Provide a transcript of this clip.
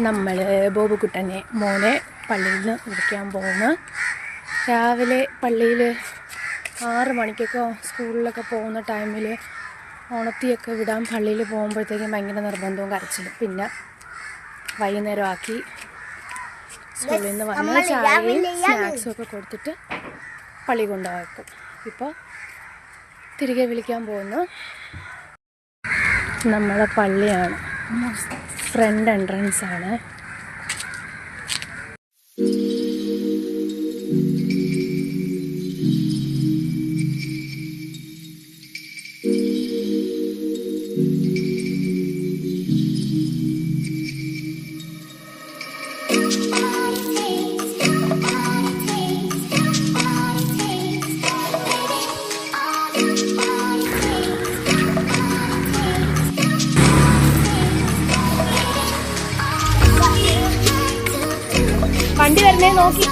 നമ്മൾ ബോബുക്കുട്ടനെ മോനെ പള്ളിയിൽ നിന്ന് വിളിക്കാൻ പോകുന്നു. രാവിലെ പള്ളിയിൽ 6 മണിക്കൊക്കെ സ്കൂളിലൊക്കെ പോകുന്ന ടൈമിൽ ഉണർത്തിയൊക്കെ വിടാൻ പള്ളിയിൽ പോകുമ്പോഴത്തേക്കും ഭയങ്കര നിർബന്ധവും കരച്ചിലും. പിന്നെ വൈകുന്നേരം ആക്കി സ്കൂളിൽ നിന്ന് വന്ന് ചായയും സ്നാക്സും ഒക്കെ കൊടുത്തിട്ട് പള്ളി കൊണ്ടുപോക്കും. ഇപ്പോൾ തിരികെ വിളിക്കാൻ പോകുന്നു. നമ്മളെ പള്ളിയാണ്, ഫ്രണ്ട് എൻട്രൻസ് ആണ്. വണ്ടി വരുന്നേ നോക്കി.